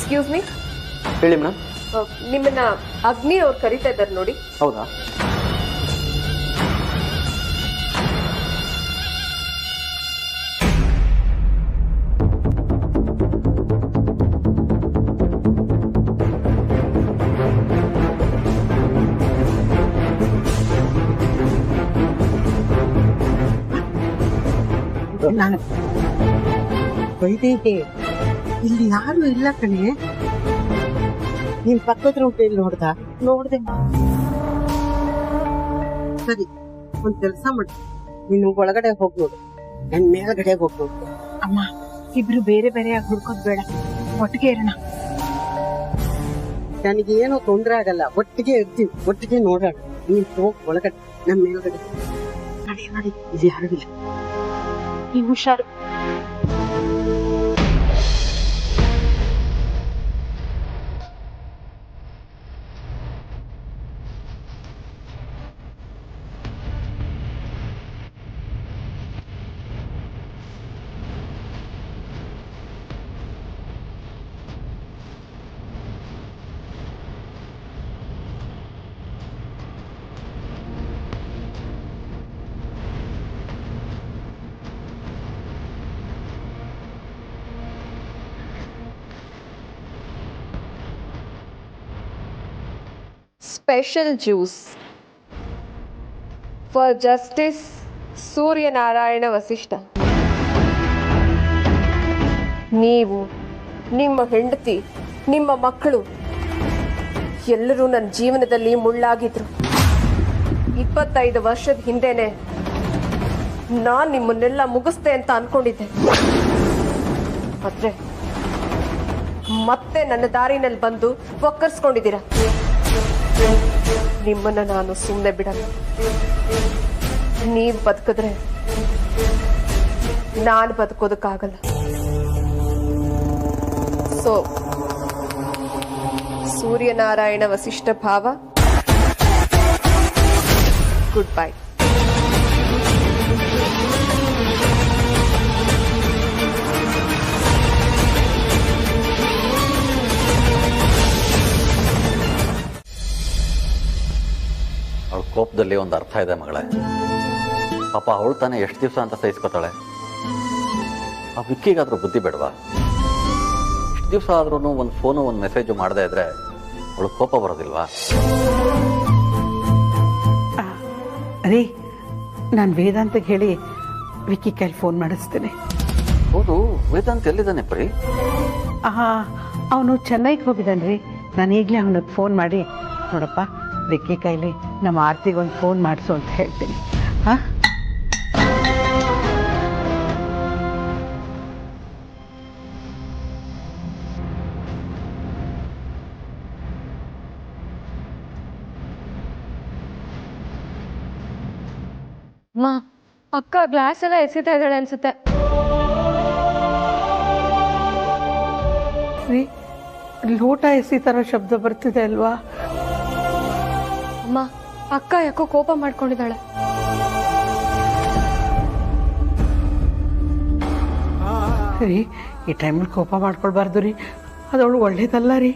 Excuse me. ಹೇಳಿ madam. ನಿಮ್ಮನ್ನ ಅಗ್ನಿ ಅವ್ರು ಕರೀತಾ ಇದ್ದಾರೆ ನೋಡಿ. ಹೌದಾ? ನಾನು ವೈದೇಹಿ, ಇಲ್ಲಿ ಯಾರು ಇಲ್ಲ ಕಣೆ. ನೀನ್ ಪಕ್ಕದ ರೂಟಲ್ಲಿ ನೋಡ್ದೆ. ಸರಿ, ಒಂದ್ ಕೆಲಸ ಮಾಡಿ, ನೀನು ಒಳಗಡೆ ಹೋಗ್ ನೋಡು, ನನ್ ಮೇಲ್ಗಡೆ ಹೋಗ್ ನೋಡು. ಅಮ್ಮ, ಇಬ್ರು ಬೇರೆ ಬೇರೆಯಾಗಿ ಹುಡ್ಕೋದ್ ಬೇಡ, ಒಟ್ಟಿಗೆ ಇರೋಣ. ನನಗೇನು ತೊಂದ್ರೆ ಆಗಲ್ಲ, ಒಟ್ಟಿಗೆ ಇರ್ತೀವಿ, ಒಟ್ಟಿಗೆ ನೋಡೋಣ. ನೀನ್ ಹೋಗ್ ಒಳಗಡೆ, ನನ್ ಮೇಲ್ಗಡೆ ನಡಿ. ಇಲ್ಲಿ ಯಾರು ಇಲ್ಲ, ನೀವು ಹುಷಾರು. Special juice for justice Suryanarayana Vasishtha. ನೀವು, ನಿಮ್ಮ ಹೆಂಡತಿ, ನಿಮ್ಮ ಮಕ್ಕಳು ಎಲ್ಲರೂ ನನ್ನ ಜೀವನದಲ್ಲಿ ಮುಳ್ಳಾಗಿದ್ರು. 25 ವರ್ಷದ ಹಿಂದೆನೆ ನಾನು ನಿಮ್ಮನ್ನೆಲ್ಲ ಮುಗಿಸ್ತೆ ಅಂತ ಅನ್ಕೊಂಡಿದ್ದೆ. ಆದ್ರೆ ಮತ್ತೆ ನನ್ನ ದಾರಿನಲ್ಲಿ ಬಂದು ಒಕ್ಕರ್ಸ್ಕೊಂಡಿದ್ದೀರಾ. ನಿಮ್ಮನ್ನ ನಾನು ಸುಮ್ಮನೆ ಬಿಡಲ್ಲ. ನೀವು ಬದುಕಿದ್ರೆ ನಾನು ಬದುಕೋದಕ್ಕಾಗಲ್ಲ. ಸೊ ಸೂರ್ಯನಾರಾಯಣ ವಸಿಷ್ಠ ಭಾವ, ಗುಡ್ ಬೈ. ಅವಳ ಕೋಪದಲ್ಲಿ ಒಂದು ಅರ್ಥ ಇದೆ ಮಗಳೇ. ಪಾಪ ಅವಳು ತಾನೇ ಎಷ್ಟು ದಿವಸ ಅಂತ ಸಹಿಸ್ಕೊತಾಳೆ. ಆ ವಿಕ್ಕಿಗಾದ್ರೂ ಬುದ್ಧಿ ಬೇಡವಾ? ಎಷ್ಟು ದಿವಸ ಆದ್ರೂ ಒಂದು ಫೋನು ಒಂದು ಮೆಸೇಜು ಮಾಡದೇ ಇದ್ರೆ ಅವಳು ಕೋಪ ಬರೋದಿಲ್ವಾ? ರೀ, ನಾನು ವೇದಾಂತಗೆ ಹೇಳಿ ವಿಕ್ಕಿ ಕೈಲಿ ಫೋನ್ ಮಾಡಿಸ್ತೇನೆ. ಹೌದು, ವೇದಾಂತ್ ಎಲ್ಲಿದ್ದಾನೆ ಪ್ರೀ? ಅವನು ಚೆನ್ನೈಗೆ ಹೋಗಿದ್ದಾನೆ. ನಾನು ಈಗಲೇ ಅವನಿಗೆ ಫೋನ್ ಮಾಡಿ, ನೋಡಪ್ಪ ವಿಕ್ಕಿ ಕೈಲಿ ನಮ್ಮ ಆರ್ತಿಗೆ ಒಂದು ಫೋನ್ ಮಾಡಿಸು ಅಂತ ಹೇಳ್ತೀನಿ. ಹಾಂ, ಅಕ್ಕ ಗ್ಲಾಸ್ ಎಲ್ಲ ಎಸಿತಾ ಇದ್ದಾಳೆ ಅನ್ಸುತ್ತೆ. ರೀ, ಲೋಟ ಎಸಿ ಥರ ಶಬ್ದ ಬರ್ತಿದೆ ಅಲ್ವಾ? ಅಮ್ಮ, ಅಕ್ಕ ಯಾಕೋ ಕೋಪ ಮಾಡ್ಕೊಂಡಿದ್ದಾಳೆ. ರೀ, ಈ ಟೈಮಲ್ಲಿ ಕೋಪ ಮಾಡ್ಕೊಳ್ಬಾರ್ದು ರೀ, ಅದವಳು ಒಳ್ಳೇದಲ್ಲ ರೀ.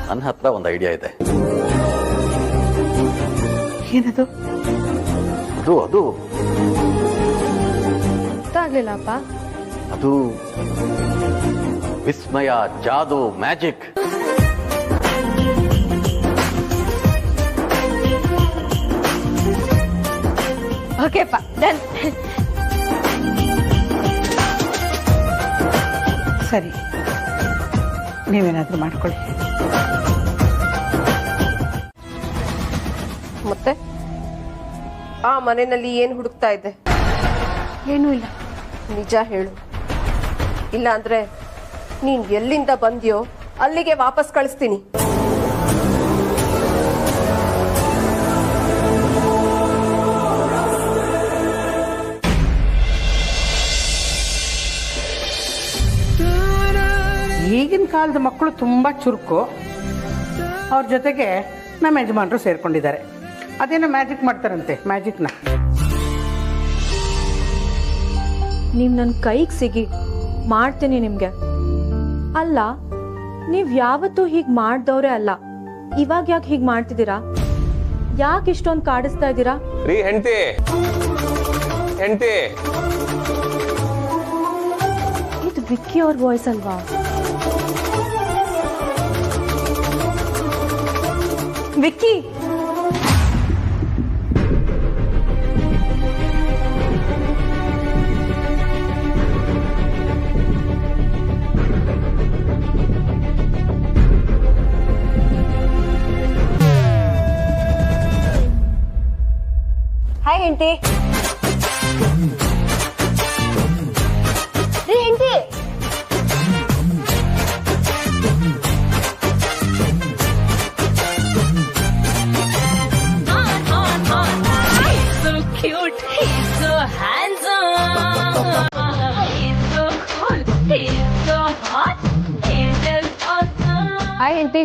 ನನ್ನ ಹತ್ರ ಒಂದು ಐಡಿಯಾ ಇದೆ. ಏನದು? ಅದು ಗೊತ್ತಾಗ್ಲಿಲ್ಲ ಅಪ್ಪ. ಅದು ವಿಸ್ಮಯ, ಜಾದು, ಮ್ಯಾಜಿಕ್. ಓಕೆಪ್ಪ, ಡನ್. ಸರಿ, ನೀವೇನಾದರೂ ಮಾಡ್ಕೊಳ್ಳಿ. ಮತ್ತೆ ಆ ಮನೆಯಲ್ಲಿ ಏನು ಹುಡುಕ್ತಾ ಇದ್ದೆ? ಏನೂ ಇಲ್ಲ. ನಿಜ ಹೇಳು, ಇಲ್ಲ ಅಂದ್ರೆ ನೀನ್ ಎಲ್ಲಿಂದ ಬಂದ್ಯೋ ಅಲ್ಲಿಗೆ ವಾಪಸ್ ಕಳಿಸ್ತೀನಿ. ಈಗಿನ ಕಾಲದ ಮಕ್ಕಳು ತುಂಬ ಚುರುಕು. ಅವ್ರ ಜೊತೆಗೆ ನಮ್ಮ ಯಜಮಾನರು ಸೇರ್ಕೊಂಡಿದ್ದಾರೆ. ಅದೇನೋ ಮ್ಯಾಜಿಕ್ ಮಾಡ್ತಾರಂತೆ, ಮ್ಯಾಜಿಕ್ನ. ನೀವು ನನ್ನ ಕೈಗೆ ಸಿಗಿ ಮಾಡ್ತೀನಿ ನಿಮಗೆ. ಅಲ್ಲ, ನೀವು ಯಾವತ್ತೂ ಹೀಗೆ ಮಾಡ್ದವ್ರೆ ಅಲ್ಲ, ಇವಾಗ ಯಾಕೆ ಹೀಗೆ ಮಾಡ್ತಿದ್ದೀರಾ? ಯಾಕೆ ಇಷ್ಟೊಂದು ಕಾಡಿಸ್ತಾ ಇದ್ದೀರಾ? ರೀ ಹೆಂಡತಿ ಹೆಂಡತಿ, ಇದು ವಿಕ್ಕಿ ಅವ್ರ ವಾಯ್ಸ್ ಅಲ್ವಾ? ವಿಕ್ಕಿ, ಹಾಯ್ ಹೆಂಡತಿ. ರೀ ಹೆಂಡತಿ, So cute, he's so handsome, he's so cool, he's so hot, he's just awesome. Hi ಹೆಂಡತಿ.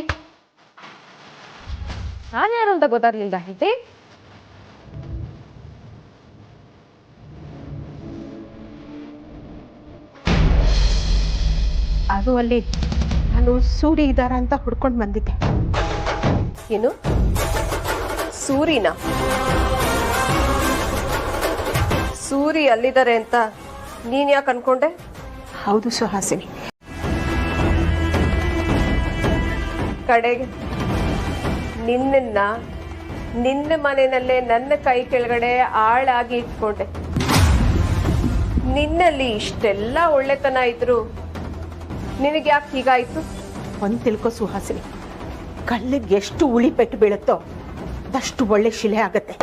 ನಾನು ಯಾರು ಅಂತ ಗೊತ್ತಾಗ್ಲಿಲ್ಲ ಹೆಂಡತಿ. ಅದು ಅಲ್ಲಿ ನಾನು ಸೂರಿ ಇದ್ದಾರ ಅಂತ ಹುಡ್ಕೊಂಡು ಬಂದಿದ್ದೆ. ಏನು ಸೂರಿನ? ಸೂರಿ ಅಲ್ಲಿದ್ದಾರೆ ಅಂತ ನೀನ್ ಯಾಕೆ ಅನ್ಕೊಂಡೆ? ಹೌದು ಸುಹಾಸಿನಿ, ಕಡೆಗೆ ನಿನ್ನ ಮನೆಯಲ್ಲೇ ನನ್ನ ಕೈ ಕೆಳಗಡೆ ಆಳಾಗಿ ಇಟ್ಕೊಂಡೆ. ನಿನ್ನಲ್ಲಿ ಇಷ್ಟೆಲ್ಲ ಒಳ್ಳೆತನ ಇದ್ರು ನಿನಗೆ ಯಾಕೆ ಹೀಗಾಯ್ತು? ಒಂದು ತಿಳ್ಕೊ ಸುಹಾಸಿನಿ, ಕಲ್ಲಿಗೆ ಎಷ್ಟು ಉಳಿ ಪೆಟ್ಟು ಬೀಳುತ್ತೋ ಅದಷ್ಟು ಒಳ್ಳೆ ಶಿಲೆ ಆಗತ್ತೆ.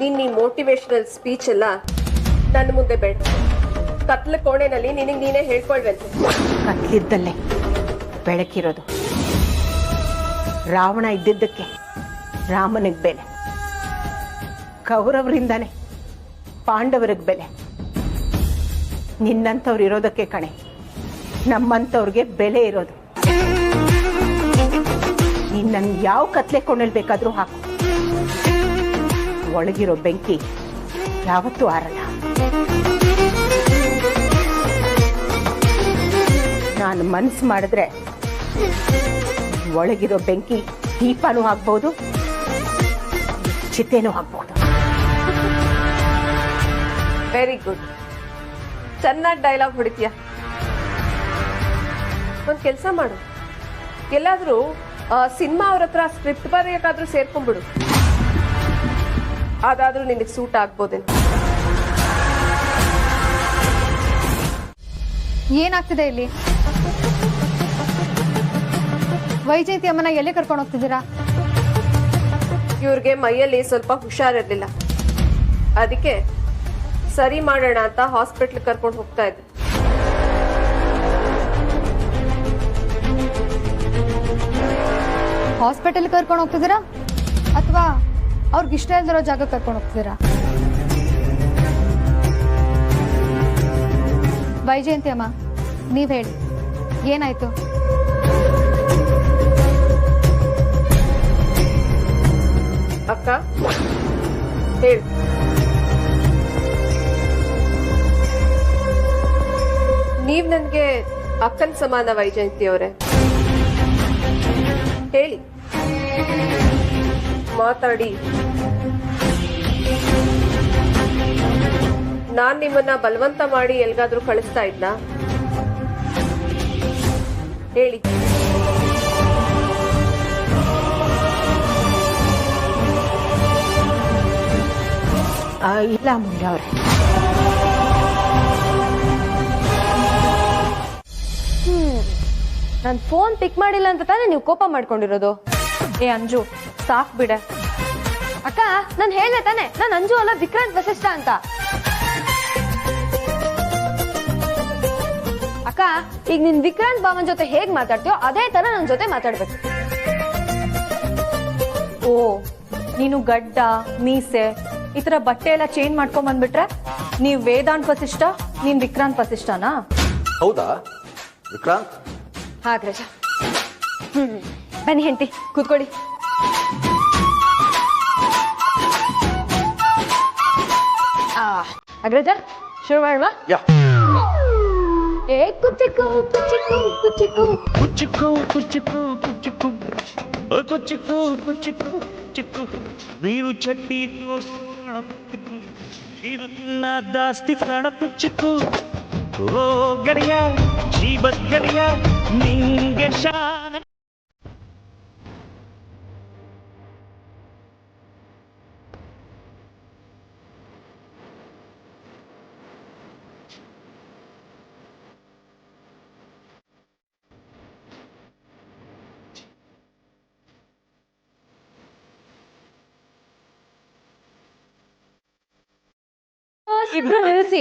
ನಿನ್ನ ಈ ಮೋಟಿವೇಶನಲ್ ಸ್ಪೀಚ್ ಎಲ್ಲ ನನ್ನ ಮುಂದೆ ಬೇಡ. ಕತ್ಲ ಕೋಣೆನಲ್ಲಿ ನಿನಗೆ ನೀನೇ ಹೇಳ್ಕೊಳ್ವಂತೆ. ಕತ್ಲಿದ್ದಲ್ಲೇ ಬೆಳಕಿರೋದು. ರಾವಣ ಇದ್ದಿದ್ದಕ್ಕೆ ರಾಮನಿಗೆ ಬೆಲೆ, ಕೌರವರಿಂದಾನೆ ಪಾಂಡವರಿಗೆ ಬೆಲೆ. ನಿನ್ನಂಥವ್ರು ಇರೋದಕ್ಕೆ ಕಣೆ ನಮ್ಮಂಥವ್ರಿಗೆ ಬೆಲೆ ಇರೋದು. ನೀನು ನನ್ಗೆ ಯಾವ ಕತ್ಲೆ ಕೊಂಡಲ್ಲಿ ಬೇಕಾದರೂ ಹಾಕು, ಒಳಗಿರೋ ಬೆಂಕಿ ಯಾವತ್ತೂ ಆರಲ್ಲ. ನಾನು ಮನಸ್ಸು ಮಾಡಿದ್ರೆ ಒಳಗಿರೋ ಬೆಂಕಿ ದೀಪನೂ ಆಗ್ಬೋದು, ಚಿತೆನೂ ಆಗ್ಬೋದು. ವೆರಿ ಗುಡ್, ಚೆನ್ನಾಗಿ ಡೈಲಾಗ್ ಹೊಡಿತೀಯ. ಒಂದು ಕೆಲಸ ಮಾಡು, ಎಲ್ಲಾದ್ರೂ ಸಿನಿಮಾ ಅವ್ರ ಹತ್ರ ಸ್ಕ್ರಿಪ್ಟ್ ಬರೆಯೋಕ್ಕಾದ್ರೂ ಸೇರ್ಕೊಂಡ್ಬಿಡು. ಅದಾದ್ರೂ ನಿನಗೆ ಸೂಟ್ ಆಗ್ಬೋದೇನು. ಏನಾಗ್ತಿದೆ ಇಲ್ಲಿ? ವೈಜಯಂತಿ ಅಮ್ಮನ ಎಲ್ಲಿ ಕರ್ಕೊಂಡು ಹೋಗ್ತಿದ್ದೀರಾ? ಇವ್ರಿಗೆ ಮೈಯಲ್ಲಿ ಸ್ವಲ್ಪ ಹುಷಾರಿರ್ಲಿಲ್ಲ, ಅದಕ್ಕೆ ಸರಿ ಮಾಡೋಣ ಅಂತ ಹಾಸ್ಪಿಟ್ಲ್ ಕರ್ಕೊಂಡು ಹೋಗ್ತಾ ಇದ್ದೆ. ಹಾಸ್ಪಿಟಲ್ ಕರ್ಕೊಂಡು ಹೋಗ್ತಿದ್ದೀರಾ ಅಥವಾ ಅವ್ರಿಗೆ ಇಷ್ಟ ಇಲ್ದಿರೋ ಜಾಗ ಕರ್ಕೊಂಡು ಹೋಗ್ತಿದ್ದೀರಾ? ವೈಜಯಂತಿ ಅಮ್ಮ, ನೀವ್ ಹೇಳಿ, ಏನಾಯ್ತು? ಅಕ್ಕ ಹೇಳು. ನೀವ್ ನನ್ಗೆ ಅಕ್ಕನ ಸಮಾನ ವೈಜಯಂತಿ ಅವರೇ, ಹೇಳಿ, ಮಾತಾಡಿ. ನಾನ್ ನಿಮ್ಮನ್ನ ಬಲವಂತ ಮಾಡಿ ಎಲ್ಗಾದ್ರೂ ಕಳಿಸ್ತಾ ಇದ್ನಾ? ಹೇಳಿ. ಇಲ್ಲ ಅಮೂಲ್ಯ ಅವ್ರೆ, ನನ್ ಫೋನ್ ಪಿಕ್ ಮಾಡಿಲ್ಲ ಅಂತ ತಾನೇ ನೀವು ಕೋಪ ಮಾಡ್ಕೊಂಡಿರೋದು? ಏ ಅಂಜು, ಸಾಕ್ ಬಿಡೆ. ಅಕ್ಕ, ನಾನು ಹೇಳ್ದೆ ತಾನೆ, ನಾನು ಅಂಜು ಅಲ್ಲ, ವಿಕ್ರಾಂತ್ ವಸಿಷ್ಠ ಅಂತ. ಅಕ್ಕ, ಈಗ ನೀನ್ ವಿಕ್ರಾಂತ್ ಬಾವನ್ ಜೊತೆ ಹೇಗ್ ಮಾತಾಡ್ತೀಯೋ ಅದೇ ತರ ನನ್ ಜೊತೆ ಮಾತಾಡ್ಬೇಕು. ಓ, ನೀನು ಗಡ್ಡ ಮೀಸೆ ಈ ತರ ಬಟ್ಟೆ ಎಲ್ಲ ಚೇಂಜ್ ಮಾಡ್ಕೊಂಡ್ ಬಂದ್ಬಿಟ್ರೆ ನೀವ್ ವೇದಾಂತ್ ವಸಿಷ್ಠ, ನೀನ್ ವಿಕ್ರಾಂತ್ ವಸಿಷ್ಠನಾ? ಹೌದಾ ವಿಕ್ರಾಂತ್? ಹಾಗ್ರಜ, ಬನ್ನಿ ಹೆಂಡತಿ, ಕೂತ್ಕೊಳ್ಳಿ. ಅಗ್ರಜ, ಶುರು ಮಾಡುವ ಯಾ ಏ ಕುಚಿಕು ಕುಚಿಕು ಕುಚಿಕು ಕುಚಿಕು ಕುಚಿಕು ಕುಚಿಕು ಕುಚಿಕು ಕುಚಿಕು ಕುಚಿಕು ನೀರು ಚಟ್ಟಿ ಇದನ್ನ ಜಾಸ್ತಿ ಪ್ರಾಣ ಕುಚಿಕು ಓ ಗಡಿಯ ಜೀವತ್ ಗಡಿಯ ನಿಂಗೆ ಶಾನ ಇಬ್ರು ನಿಲ್ಲಿಸಿ.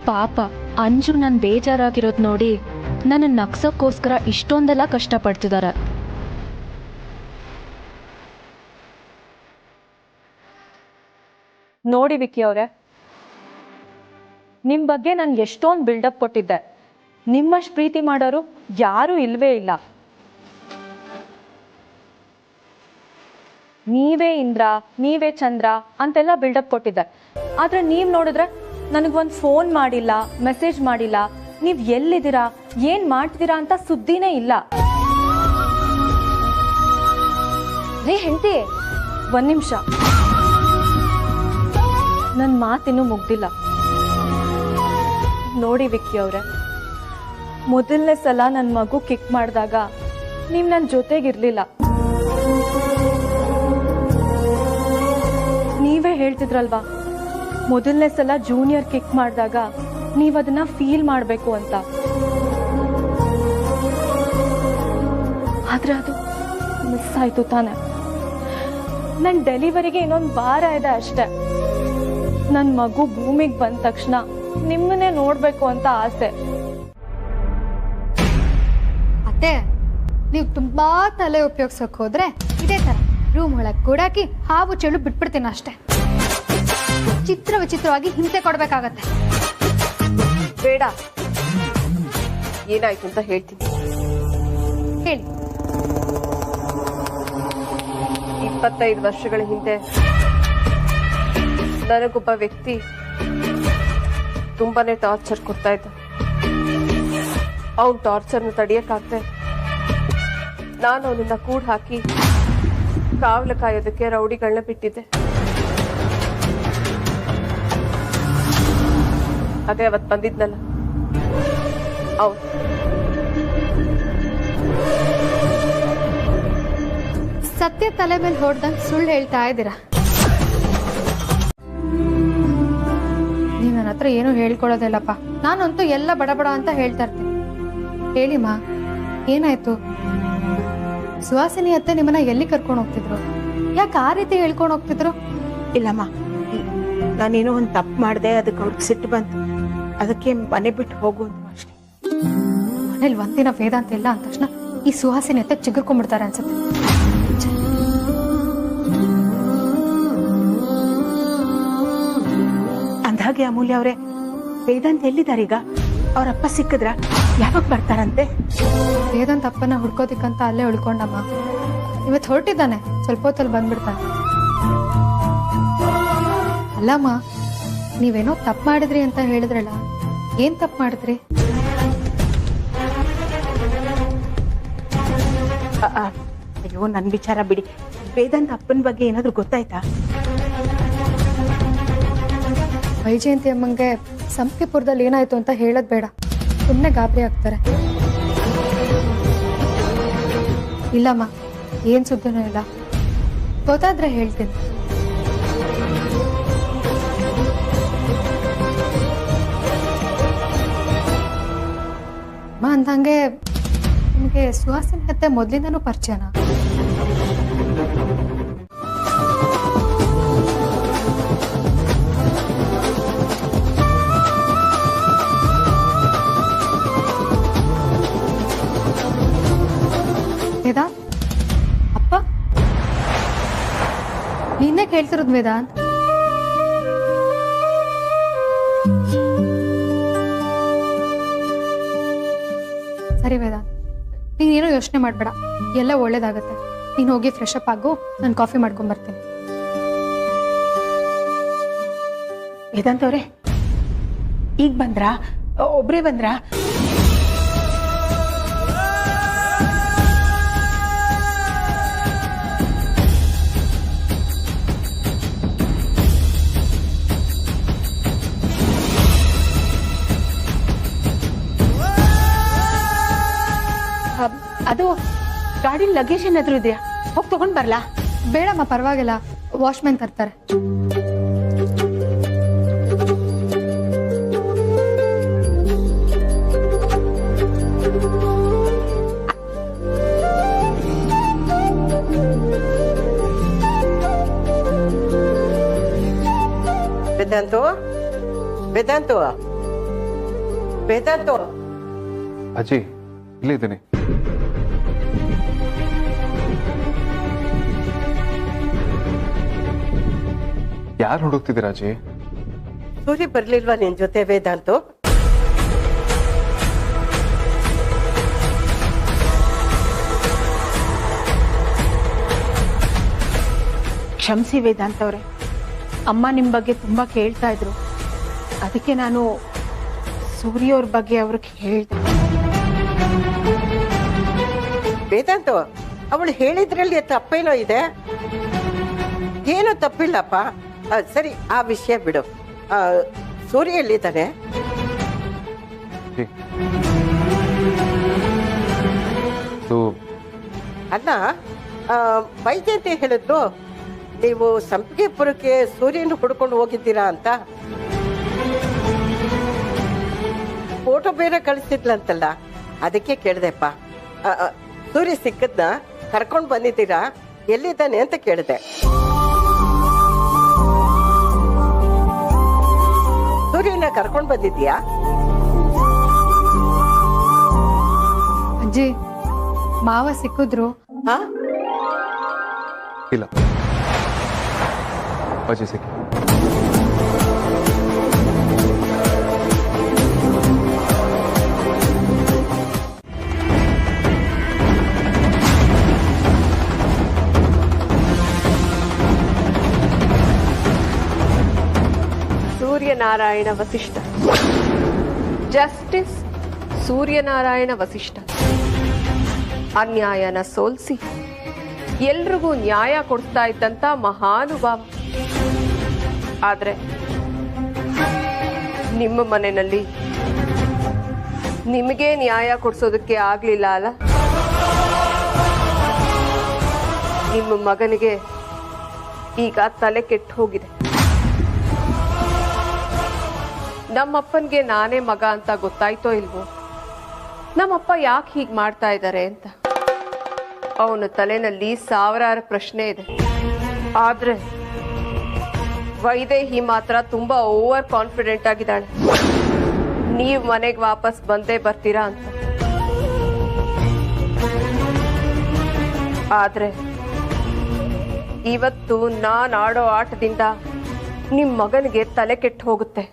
ಪಾಪ ಅಂಜು ನಾನು ಬೇಜಾರಾಗಿರೋದು ನೋಡಿ ನನ್ನ ನಗ್ಸೋಕ್ಕೋಸ್ಕರ ಇಷ್ಟೊಂದೆಲ್ಲ ಕಷ್ಟಪಡ್ತಿದ್ದಾರೆ. ನೋಡಿ ವಿಕ್ಕಿ ಅವರೇ, ನಿಮ್ಮ ಬಗ್ಗೆ ನಾನು ಎಷ್ಟೊಂದು ಬಿಲ್ಡಪ್ ಕೊಟ್ಟಿದ್ದೆ. ನಿಮ್ಮಷ್ಟು ಪ್ರೀತಿ ಮಾಡೋರು ಯಾರೂ ಇಲ್ವೇ ಇಲ್ಲ. ನೀವೇ ಇಂದ್ರ, ನೀವೇ ಚಂದ್ರ ಅಂತೆಲ್ಲ ಬಿಲ್ಡಪ್ ಕೊಟ್ಟಿದ್ದೆ. ಆದರೆ ನೀವು ನೋಡಿದ್ರೆ ನನಗೊಂದು ಫೋನ್ ಮಾಡಿಲ್ಲ, ಮೆಸೇಜ್ ಮಾಡಿಲ್ಲ, ನೀವು ಎಲ್ಲಿದ್ದೀರಾ, ಏನು ಮಾಡ್ತಿದ್ದೀರಾ ಅಂತ ಸುದ್ದಿನೇ ಇಲ್ಲ. ರೀ ಹೆಂಡತಿ, ಒಂದು ನಿಮಿಷ, ನನ್ನ ಮಾತಿನ್ನೂ ಮುಗ್ದಿಲ್ಲ. ನೋಡಿ ವಿಕ್ಕಿ ಅವರೇ, ಮೊದಲನೇ ಸಲ ನನ್ನ ಮಗು ಕಿಕ್ ಮಾಡಿದಾಗ ನೀವು ನನ್ನ ಜೊತೆಗಿರ್ಲಿಲ್ಲ. ನೀವೇ ಹೇಳ್ತಿದ್ರಲ್ವಾ, ಮೊದಲನೇ ಸಲ ಜೂನಿಯರ್ ಕಿಕ್ ಮಾಡಿದಾಗ ನೀವು ಅದನ್ನ ಫೀಲ್ ಮಾಡಬೇಕು ಅಂತ. ಆದ್ರೆ ಅದು ಮಿಸ್ ಆಯ್ತು ತಾನೆ. ನನ್ನ ಡೆಲಿವರಿಗೆ ಇನ್ನೊಂದು ವಾರ ಇದೆ ಅಷ್ಟೆ. ನನ್ನ ಮಗು ಭೂಮಿಗೆ ಬಂದ ತಕ್ಷಣ ನಿಮ್ಮನ್ನೇ ನೋಡ್ಬೇಕು ಅಂತ ಆಸೆ. ಅತ್ತೆ, ನೀವು ತುಂಬಾ ತಲೆ ಉಪಯೋಗಿಸೋಕೆ ಹೋದ್ರೆ ಇದೇ ತರ ರೂಮ್ ಒಳಗೆ ಕೂಡಾಕಿ ಹಾವು ಚೆಳು ಬಿಟ್ಬಿಡ್ತೀನಿ ಅಷ್ಟೇ. ವಿಚಿತ್ರವಾಗಿ ಹಿಂಸೆ ಕೊಡ್ಬೇಕಾಗತ್ತೆ. ಬೇಡ, ಏನಾಯ್ತು ಅಂತ ಹೇಳ್ತೀನಿ. ಹೇಳಿ. 25 ವರ್ಷಗಳ ಹಿಂದೆ ನನಗೊಬ್ಬ ವ್ಯಕ್ತಿ ತುಂಬಾನೇ ಟಾರ್ಚರ್ ಕೊಡ್ತಾ ಇದ್ದ. ಅವನ್ ಟಾರ್ಚರ್ನ ತಡೆಯಕ್ಕಾಗ್ದೆ ನಾನು ಅವನನ್ನ ಕೂಡ್ ಹಾಕಿ ಕಾವಲು ಕಾಯೋದಕ್ಕೆ ರೌಡಿಗಳನ್ನ ಬಿಟ್ಟಿದ್ದೆ. ಅದೇ ಅವತ್ತು ಬಂದಿದ್ನಲ್ಲ ಅವನು. ಸತ್ಯ ತಲೆ ಮೇಲೆ ಹೊಡೆದಂಗೆ ಸುಳ್ಳು ಹೇಳ್ತಾ ಇದ್ದೀರಾ. ನೀವು ನನ್ನ ಹತ್ರ ಏನೂ ಹೇಳ್ಕೊಳ್ಳೋದಿಲ್ಲಪ್ಪ. ನಾನಂತೂ ಎಲ್ಲ ಬಡಬಡ ಅಂತ ಹೇಳ್ತಾ ಇರ್ತೀನಿ. ಹೇಳಿಮ್ಮ, ಏನಾಯ್ತು? ಸುಹಾಸಿನಿ ಅತ್ತೆ ನಿಮ್ಮನ್ನ ಎಲ್ಲಿ ಕರ್ಕೊಂಡು ಹೋಗ್ತಿದ್ರು? ಯಾಕೆ ಆ ರೀತಿ ಹೇಳ್ಕೊಂಡು ಹೋಗ್ತಿದ್ರು? ಇಲ್ಲಮ್ಮ, ನಾನೇನೋ ಒಂದು ತಪ್ಪು ಮಾಡಿದೆ, ಅದಕ್ಕೆ ಅವ್ರಿಗೆ ಸಿಟ್ಟು ಬಂತು, ಅದಕ್ಕೆ ಮನೆ ಬಿಟ್ಟು ಹೋಗುವುದು ಅಷ್ಟೇ. ಮನೇಲಿ ಒಂದಿನ ವೇದಾಂತ ಇಲ್ಲ ಅಂದ ತಕ್ಷಣ ಈ ಸುಹಾಸಿನಿ ಅತ್ತೆ ಚಿಗುರ್ಕೊಂಡ್ಬಿಡ್ತಾರೆ ಅನ್ಸುತ್ತೆ. ಅಂದಾಗೆ ಅಮೂಲ್ಯ ಅವರೇ, ವೇದಾಂತ್ ಎಲ್ಲಿದ್ದಾರೀಗ? ಅವ್ರಪ್ಪ ಸಿಕ್ಕಿದ್ರ? ಯಾವಾಗ ಬರ್ತಾರಂತೆ? ವೇದಾಂತ್ ಅಪ್ಪನ ಹುಡ್ಕೋದಿಕ್ಕಂತ ಅಲ್ಲೇ ಉಳ್ಕೊಂಡಮ್ಮ. ಇವತ್ತು ಹೊರಟಿದ್ದಾನೆ, ಸ್ವಲ್ಪ ಹೊತ್ತಲ್ಲಿ ಬಂದ್ಬಿಡ್ತಾನೆ. ಅಲ್ಲಮ್ಮ, ನೀವೇನೋ ತಪ್ಪು ಮಾಡಿದ್ರಿ ಅಂತ ಹೇಳಿದ್ರಲ್ಲ, ಏನ್ ತಪ್ಪು ಮಾಡಿದ್ರಿ? ಅಯ್ಯೋ, ನನ್ ವಿಚಾರ ಬಿಡಿ. ವೇದಾಂತ್ ಅಪ್ಪನ ಬಗ್ಗೆ ಏನಾದ್ರು ಗೊತ್ತಾಯ್ತಾ? ವೈಜಯಂತಿ ಅಮ್ಮಂಗೆ ಸಂಪಿಪುರದಲ್ಲಿ ಏನಾಯ್ತು ಅಂತ ಹೇಳೋದ್ ಬೇಡ, ಸುಮ್ಮನೆ ಗಾಬರಿ ಆಗ್ತಾರೆ. ಇಲ್ಲಮ್ಮ, ಏನ್ ಸುದ್ದಿನೂ ಇಲ್ಲ. ಗೊತ್ತಾದ್ರೆ ಹೇಳ್ತೀನಿ. ಅಮ್ಮ ಅಂದಂಗೆ ನಿಮಗೆ ಸುಹಾಸಿನಿ ಅತ್ತೆ ಮೊದಲಿಂದನೂ ಪರಿಚಯನಾ? ವೇದಾಂತ್ ಅಪ್ಪ, ನಿನ್ನೆ ಕೇಳ್ತಿರೋದು ವೇದಾಂತ್. ಸರಿ ವೇದಾಂತ್, ನೀನೇನೋ ಯೋಚನೆ ಮಾಡಬೇಡ, ಎಲ್ಲ ಒಳ್ಳೇದಾಗತ್ತೆ. ನೀನು ಹೋಗಿ ಫ್ರೆಶ್ ಅಪ್ ಆಗು, ನಾನು ಕಾಫಿ ಮಾಡ್ಕೊಂಬರ್ತೀನಿ. ವೇದಾಂತ್ ಅವ್ರೆ, ಈಗ ಬಂದ್ರಾ? ಒಬ್ರೇ ಬಂದ್ರಾ? ಅದು ಗಾಡಿ ಲಗೇಜ್ ಏನಾದ್ರು ಇದೆಯಾ? ಹೋಗಿ ತಗೊಂಡ್ ಬರ್ಲಾ? ಬೇಡಮ್ಮ, ಪರವಾಗಿಲ್ಲ, ವಾಚ್ಮ್ಯಾನ್ ತರ್ತಾರೆ. ವೇದಾಂತು, ವೇದಾಂತು, ವೇದಾಂತು. ಅಜ್ಜಿ, ಇಲ್ಲೇ ಇದ್ದೀನಿ. ಯಾರು ಹುಡುಕ್ತಿದ್ದೀರಾ ಅಜ್ಜಿ? ಸೂರ್ಯ ಬರ್ಲಿಲ್ವಾ ನಿನ್ ಜೊತೆ ವೇದಾಂತು? ಕ್ಷಮಿಸಿ ವೇದಾಂತ್ ಅವ್ರೆ, ಅಮ್ಮ ನಿಮ್ಮ ಬಗ್ಗೆ ತುಂಬಾ ಕೇಳ್ತಾ ಇದ್ರು, ಅದಕ್ಕೆ ನಾನು ಸೂರ್ಯ ಅವ್ರ ಬಗ್ಗೆ ಅವ್ರಿಗೆ ಹೇಳ್ದೆ. ವೇದಾಂತು, ಅವಳು ಹೇಳಿದ್ರಲ್ಲಿ ತಪ್ಪೇನೋ ಇದೆ? ಏನೋ ತಪ್ಪಿಲ್ಲಪ್ಪ. ಸರಿ, ಆ ವಿಷಯ ಬಿಡು. ಸೂರ್ಯ ಎಲ್ಲಿದ್ದಾನೆ? ಅಲ್ಲ, ವೈದ್ಯಂತೆ ಹೇಳಿದ್ರು ನೀವು ಸಂಪಿಗೆಪುರಕ್ಕೆ ಸೂರ್ಯನ ಹುಡ್ಕೊಂಡು ಹೋಗಿದ್ದೀರಾ ಅಂತ. ಫೋಟೋ ಬೇರೆ ಕಳಿಸ್ತಿದ್ಲಂತಲ್ಲ, ಅದಕ್ಕೆ ಕೇಳ್ದೆಪ್ಪ. ಸೂರ್ಯ ಸಿಕ್ಕದ್ನ ಕರ್ಕೊಂಡು ಬಂದಿದ್ದೀರಾ? ಎಲ್ಲಿದ್ದಾನೆ ಅಂತ ಕೇಳಿದೆ. ಸೂರ್ಯನ ಕರ್ಕೊಂಡು ಬಂದಿದ್ಯಾ? ಅಜ್ಜಿ, ಮಾವ ಸಿಕ್ಕಿದ್ರು. ಇಲ್ಲ, ಅಜ್ಜಿ ಸಿಕ್ಕಿ. ಸೂರ್ಯನಾರಾಯಣ ವಸಿಷ್ಠ, ಜಸ್ಟಿಸ್ ಸೂರ್ಯನಾರಾಯಣ ವಸಿಷ್ಠ ಅನ್ಯಾಯನ ಸೋಲಿಸಿ ಎಲ್ರಿಗೂ ನ್ಯಾಯ ಕೊಡ್ತಾ ಇದ್ದಂತ ಮಹಾನುಭಾವ. ಆದ್ರೆ ನಿಮ್ಮ ಮನೆಯಲ್ಲಿ ನಿಮಗೆ ನ್ಯಾಯ ಕೊಡ್ಸೋದಕ್ಕೆ ಆಗ್ಲಿಲ್ಲ ಅಲ್ಲ? ನಿಮ್ಮ ಮಗನಿಗೆ ಈಗ ತಲೆ ಕೆಟ್ಟು ಹೋಗಿದೆ. ನಮ್ಮಪ್ಪನಿಗೆ ನಾನೇ ಮಗ ಅಂತ ಗೊತ್ತಾಯ್ತೋ ಇಲ್ವೋ? ನಮ್ಮಪ್ಪ ಯಾಕೆ ಹೀಗೆ ಮಾಡ್ತಾ ಇದ್ದಾರೆ ಅಂತ ಅವನ ತಲೆನಲ್ಲಿ ಸಾವಿರಾರು ಪ್ರಶ್ನೆ ಇದೆ. ಆದ್ರೆ ವೈದೇಹಿ ಮಾತ್ರ ತುಂಬಾ ಓವರ್ ಕಾನ್ಫಿಡೆಂಟ್ ಆಗಿದ್ದಾಳೆ, ನೀವ್ ಮನೆಗೆ ವಾಪಸ್ ಬಂದೇ ಬರ್ತೀರಾ ಅಂತ. ಆದ್ರೆ ಇವತ್ತು ನಾನ್ ಆಡೋ ಆಟದಿಂದ ನಿಮ್ ಮಗನಿಗೆ ತಲೆ ಕೆಟ್ಟು ಹೋಗುತ್ತೆ.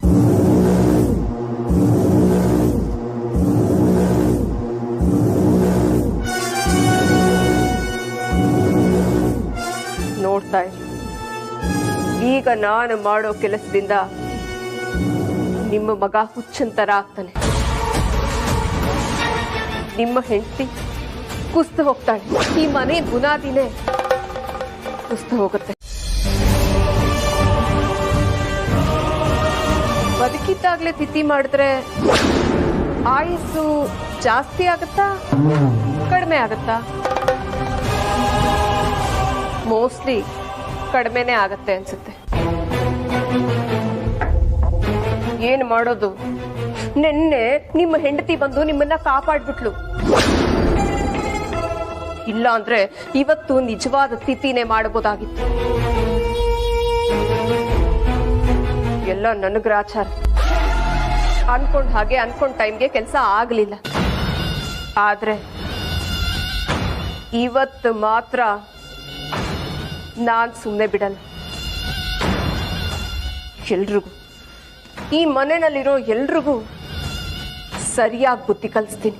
ನೋಡ್ತಾ ಇರಿ, ಈಗ ನಾನು ಮಾಡೋ ಕೆಲಸದಿಂದ ನಿಮ್ಮ ಮಗ ಹುಚ್ಚಂತರ ಆಗ್ತಾನೆ. ನಿಮ್ಮ ಹೆಂಡತಿ ಕುಸ್ತು ಹೋಗ್ತಾಳೆ. ಈ ಮನೆ ಬುನಾದಿನೇ ಕುಸ್ತು ಹೋಗುತ್ತೆ. ಬದುಕಿದ್ದಾಗ್ಲೇ ತಿಥಿ ಮಾಡಿದ್ರೆ ಆಯುಸ್ಸು ಜಾಸ್ತಿ ಆಗತ್ತಾ ಕಡಿಮೆ ಆಗತ್ತಾ? ಮೋಸ್ಟ್ಲಿ ಕಡಿಮೆನೇ ಆಗತ್ತೆ ಅನ್ಸುತ್ತೆ. ಏನ್ ಮಾಡೋದು? ನಿನ್ನೆ ನಿಮ್ಮ ಹೆಂಡತಿ ಬಂದು ನಿಮ್ಮನ್ನ ಕಾಪಾಡ್ಬಿಟ್ಲು. ಇಲ್ಲ ಅಂದ್ರೆ ಇವತ್ತು ನಿಜವಾದ ತಿಥಿನೇ ಮಾಡಬಹುದಾಗಿತ್ತು. ಎಲ್ಲ ನನ್ನ ಗ್ರಾಚಾರ. ಅನ್ಕೊಂಡ್ ಹಾಗೆ ಅನ್ಕೊಂಡ್ ಟೈಮ್ಗೆ ಕೆಲಸ ಆಗ್ಲಿಲ್ಲ. ಆದ್ರೆ ಇವತ್ತು ಮಾತ್ರ ನಾನ್ ಸುಮ್ಮನೆ ಬಿಡಲ್ಲ. ಎಲ್ರಿಗೂ, ಈ ಮನೆಯಲ್ಲಿರೋ ಎಲ್ರಿಗೂ ಸರಿಯಾಗಿ ಬುದ್ಧಿ ಕಲಿಸ್ತೀನಿ.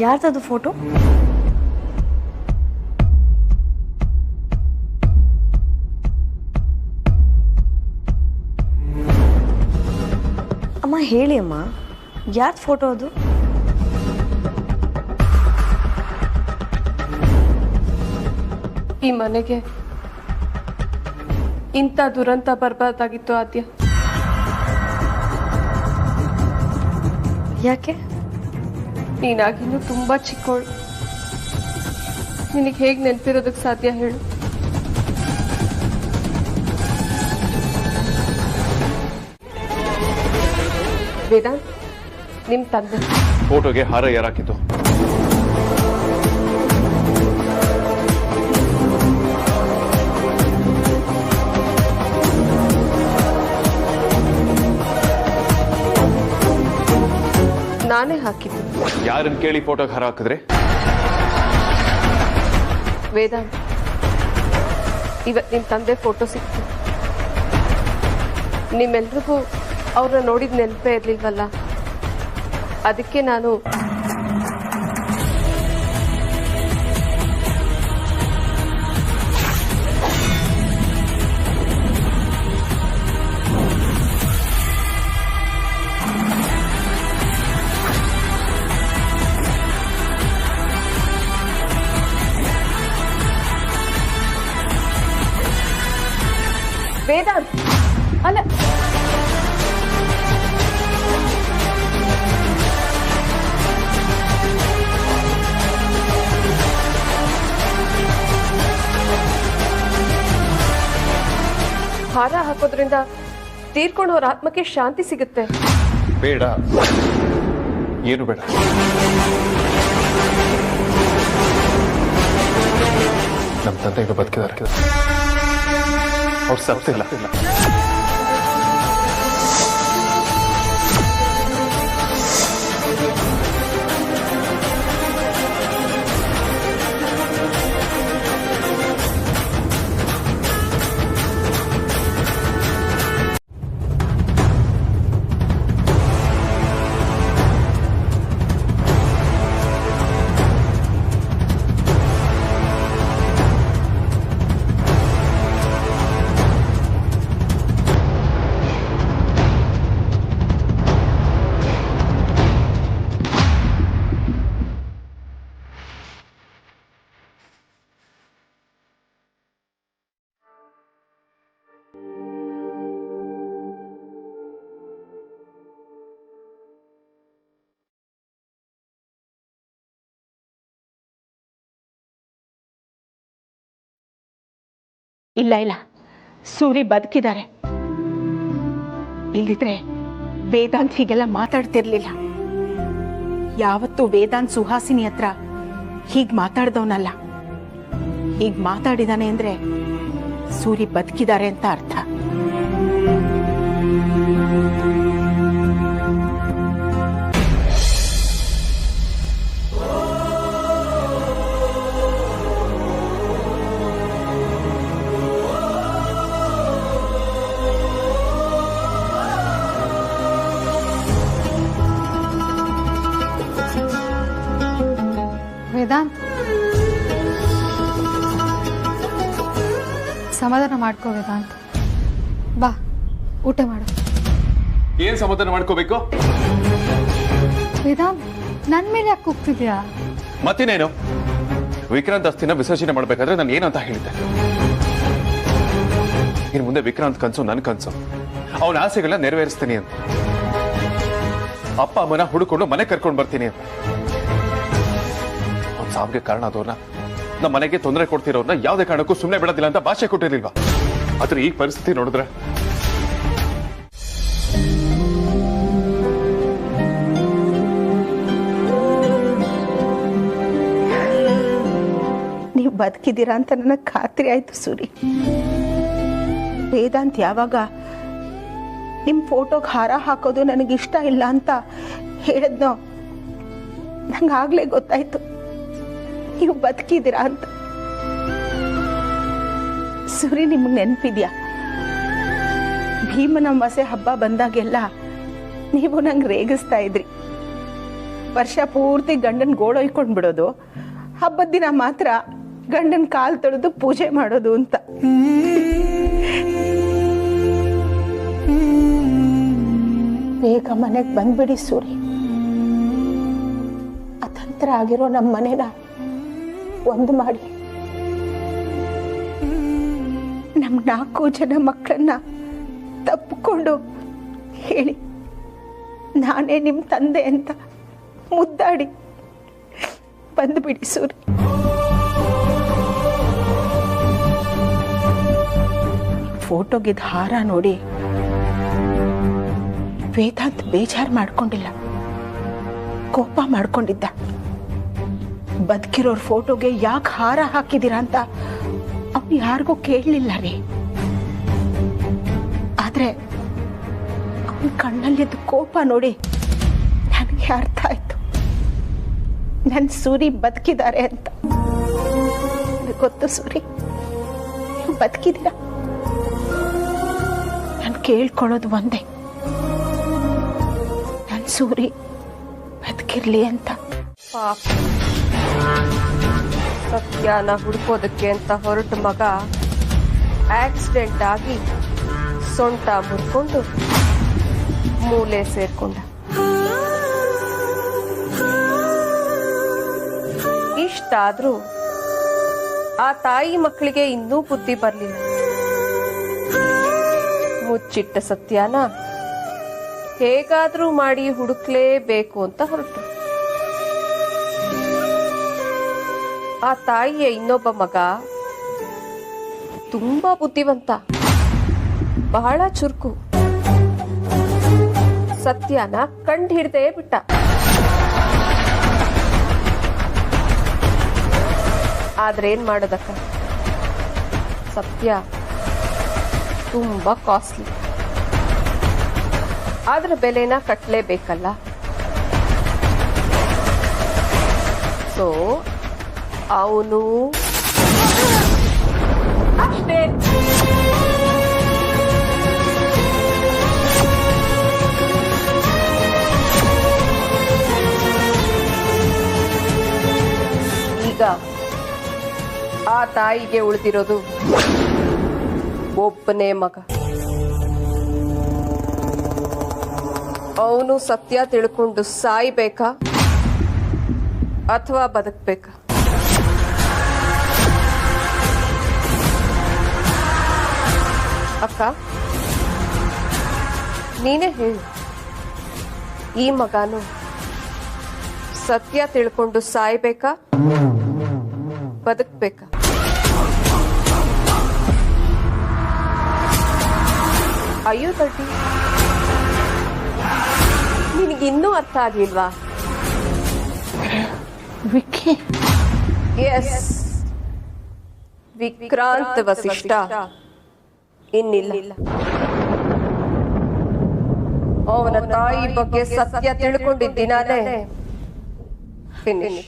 ಯಾರ್ದದು ಫೋಟೋ? ಅಮ್ಮ ಹೇಳಿ ಅಮ್ಮ, ಯಾರ್ದು ಫೋಟೋ ಅದು? ಈ ಮನೆಗೆ ಇಂಥ ದುರಂತ ಬರಬಾರ್ದಾಗಿತ್ತು ಆದ್ಯ. ಯಾಕೆ? ನೀನಾಗಿನ್ನೂ ತುಂಬಾ ಚಿಕ್ಕವಳು. ನಿನಗೆ ಹೇಗೆ ನೆನಪಿರೋದಕ್ಕೆ ಸಾಧ್ಯ ಹೇಳು? ವೇದಾಂತ್, ನಿಮ್ ತಂದೆ ಫೋಟೋಗೆ ಹಾರ ಯಾರಾಕಿದ್ದು? ನಾನೇ ಹಾಕಿದ್ದು. ಯಾರನ್ನ ಕೇಳಿ ಫೋಟೋಗೆ ಹಾರ ಹಾಕಿದ್ರೆ? ವೇದಾಂತ್, ಇವತ್ತು ನಿಮ್ ತಂದೆ ಫೋಟೋ ಸಿಕ್ತು. ನಿಮ್ಮೆಲ್ರಿಗೂ ಅವ್ರನ್ನ ನೋಡಿದ ನೆನಪೇ ಇರ್ಲಿಲ್ವಲ್ಲ, ಅದಕ್ಕೆ ನಾನು ವೇದಾಂತ್ ಅಲ್ಲ, ಹಾರ ಹಾಕೋದ್ರಿಂದ ತೀರ್ಕೊಂಡವ್ರ ಆತ್ಮಕ್ಕೆ ಶಾಂತಿ ಸಿಗುತ್ತೆ. ಬೇಡ, ಏನು ಬೇಡ. ನಮ್ಮ ತಂದೆ ಈಗ ಬದುಕಿದ್ದಾರೆ, ಅವ್ರು ಸತ್ತಿಲ್ಲ. ಇಲ್ಲ ಇಲ್ಲ, ಸೂರಿ ಬದುಕಿದ್ದಾರೆ. ಇಲ್ಲಿದ್ರೆ ವೇದಾಂತ್ ಹೀಗೆಲ್ಲ ಮಾತಾಡ್ತಿರ್ಲಿಲ್ಲ. ಯಾವತ್ತೂ ವೇದಾಂತ್ ಸುಹಾಸಿನಿ ಹತ್ರ ಹೀಗ್ ಮಾತಾಡ್ದವನಲ್ಲ. ಹೀಗ್ ಮಾತಾಡಿದಾನೆ ಅಂದ್ರೆ ಸೂರಿ ಬದುಕಿದ್ದಾರೆ ಅಂತ ಅರ್ಥ. ವೇದಾಂತ್, ಸಮಾಧಾನ ಮಾಡ್ಕೋ ವೇದಾಂತ್. ಬಾ, ಊಟ ಮಾಡು. ಏನ್ ಸಮಾಧಾನ ಮಾಡ್ಕೋಬೇಕು? ವೇದಾಂತ್, ನನ್ ಮೇಲೆ ಯಾಕೆ ಕೂಗ್ತಿದ್ಯಾ? ಮತ್ತಿನೇನು? ವಿಕ್ರಾಂತ್ ಅಸ್ಥಿನ ವಿಸರ್ಜನೆ ಮಾಡ್ಬೇಕಾದ್ರೆ ನಾನು ಏನಂತ ಹೇಳಿದ್ದೆ? ಇನ್ನು ಮುಂದೆ ವಿಕ್ರಾಂತ್ ಕನ್ಸು ನನ್ ಕನ್ಸು, ಅವನ ಆಸೆಗಳನ್ನ ನೆರವೇರಿಸ್ತೀನಿ ಅಂತ. ಅಪ್ಪ ಅಮ್ಮನ ಹುಡುಕೊಂಡು ಮನೆ ಕರ್ಕೊಂಡು ಬರ್ತೀನಿ ಅಂತ. ಅವ್ನ ಸಾವಿಗೆ ಕಾರಣ ಆದವ್ರನ್ನ, ನಮ್ಮ ಮನೆಗೆ ತೊಂದರೆ ಕೊಡ್ತಿರೋರ್ನ ಯಾವುದೇ ಕಾರಣಕ್ಕೂ ಸುಮ್ಮನೆ ಬಿಡೋದಿಲ್ಲ ಅಂತ ಭಾಷೆ ಕೊಟ್ಟಿರ್ಲಿಲ್ವಾ? ಆದ್ರೆ ಈ ಪರಿಸ್ಥಿತಿ ನೋಡಿದ್ರೆ ನೀವು ಬದುಕಿದ್ದೀರಾ ಅಂತ ನನಗೆ ಖಾತ್ರಿ ಆಯ್ತು ಸೂರಿ. ವೇದಾಂತ್ ಯಾವಾಗ ನಿಮ್ಮ ಫೋಟೋಗೆ ಹಾರ ಹಾಕೋದು ನನಗಿಷ್ಟ ಇಲ್ಲ ಅಂತ ಹೇಳಿದ್ನೋ, ನಂಗಾಗ್ಲೇ ಗೊತ್ತಾಯ್ತು ನೀವು ಬದುಕಿದ್ದೀರಾ ಅಂತ. ಸೂರಿ, ನಿಮ್ಗೆ ನೆನಪಿದ್ಯಾ? ಭೀಮನ ಅಮಾವಾಸ್ಯೆ ಹಬ್ಬ ಬಂದಾಗೆಲ್ಲ ನೀವು ನಂಗೆ ರೇಗಿಸ್ತಾ ಇದ್ರಿ. ವರ್ಷ ಪೂರ್ತಿ ಗಂಡನ ಗೋಳೊಯ್ಕೊಂಡು ಬಿಡೋದು, ಹಬ್ಬದ ದಿನ ಮಾತ್ರ ಗಂಡನ ಕಾಲು ತೊಳೆದು ಪೂಜೆ ಮಾಡೋದು ಅಂತ. ಬೇಗ ಮನೆಗೆ ಬಂದ್ಬಿಡಿ ಸೂರಿ. ಅತಂತ್ರ ಆಗಿರೋ ನಮ್ಮ ಮನೆನ ಒಂದು ಮಾಡಿ ನಮ್ಮ 4 ಜನ ಮಕ್ಕಳನ್ನ ತಪ್ಪಿಕೊಂಡು ಹೇಳಿ ನಾನೇ ನಿಮ್ಮ ತಂದೆ ಅಂತ ಮುದ್ದಾಡಿ ಬಂದುಬಿಡಿ ಸೂರಿ. ಫೋಟೋಗಿದ್ದ ಹಾರ ನೋಡಿ ವೇದಾಂತ್ ಬೇಜಾರು ಮಾಡ್ಕೊಂಡಿಲ್ಲ, ಕೋಪ ಮಾಡ್ಕೊಂಡಿದ್ದ. ಬದುಕಿರೋರ್ ಫೋಟೋಗೆ ಯಾಕೆ ಹಾರ ಹಾಕಿದ್ದೀರಾ ಅಂತ ಅವ್ನು ಯಾರಿಗೂ ಕೇಳಲಿಲ್ಲ ರೀ. ಆದ್ರೆ ಅವನ ಕಣ್ಣಲ್ಲಿದ್ದ ಕೋಪ ನೋಡಿ ನನಗೆ ಅರ್ಥ ಆಯ್ತು, ನನ್ನ ಸೂರಿ ಬದುಕಿದ್ದಾರೆ ಅಂತ. ಗೊತ್ತು ಸೂರಿ, ನೀವು ಬದುಕಿದ್ದೀರ. ನಾನು ಕೇಳ್ಕೊಳ್ಳೋದು ಒಂದೇ, ನನ್ನ ಸೂರಿ ಬದುಕಿರ್ಲಿ ಅಂತ. ಪಾಪ, ಸತ್ಯನ ಹುಡ್ಕೋದಕ್ಕೆ ಅಂತ ಹೊರಟ ಮಗ ಆಕ್ಸಿಡೆಂಟ್ ಆಗಿ ಸೊಂಟ ಮುರ್ಕೊಂಡು ಮೂಲೆ ಸೇರ್ಕೊಂಡ. ಇಷ್ಟಾದ್ರೂ ಆ ತಾಯಿ ಮಕ್ಕಳಿಗೆ ಇನ್ನೂ ಬುದ್ಧಿ ಬರ್ಲಿಲ್ಲ. ಮುಚ್ಚಿಟ್ಟ ಸತ್ಯನ ಹೇಗಾದ್ರೂ ಮಾಡಿ ಹುಡುಕ್ಲೇಬೇಕು ಅಂತ ಹೊರಟು. ಆ ತಾಯಿಯ ಇನ್ನೊಬ್ಬ ಮಗ ತುಂಬಾ ಬುದ್ಧಿವಂತ, ಬಹಳ ಚುರುಕು. ಸತ್ಯನ ಕಂಡು ಹಿಡ್ದೇ ಬಿಟ್ಟ. ಆದ್ರೆ ಏನ್ ಮಾಡೋದಕ್ಕ, ಸತ್ಯ ತುಂಬಾ ಕಾಸ್ಟ್ಲಿ. ಆದ್ರ ಬೆಲೆನ ಕಟ್ಟಲೇಬೇಕಲ್ಲ. ಸೊ ಅವನು ಅಷ್ಟೇ. ಈಗ ಆ ತಾಯಿಗೆ ಉಳಿದಿರೋದು ಒಬ್ಬನೇ ಮಗ. ಅವನು ಸತ್ಯ ತಿಳ್ಕೊಂಡು ಸಾಯ್ಬೇಕಾ ಅಥವಾ ಬದುಕ್ಬೇಕಾ? ಅಕ್ಕ, ನೀನೇ ಹೇಳು, ಈ ಮಗನು ಸತ್ಯ ತಿಳ್ಕೊಂಡು ಸಾಯ್ಬೇಕಾ ಬದುಕ್ಬೇಕಾ? ಅಯ್ಯೋ ತಟ್ಟಿ, ನಿನಗಿನ್ನೂ ಅರ್ಥ ಆಗ್ಲಿಲ್ವಾ? ವಿಕ್ಕಿ, ಎಸ್, ವಿಕ್ರಾಂತ್ ವಸಿಷ್ಠ ಇನ್ನಿಲ್ಲ. ಅವನ ತಾಯಿ ಬಗ್ಗೆ ಸತ್ಯ ತಿಳ್ಕೊಂಡಿದ್ದೀನಾನೆ ಫಿನಿಶ್.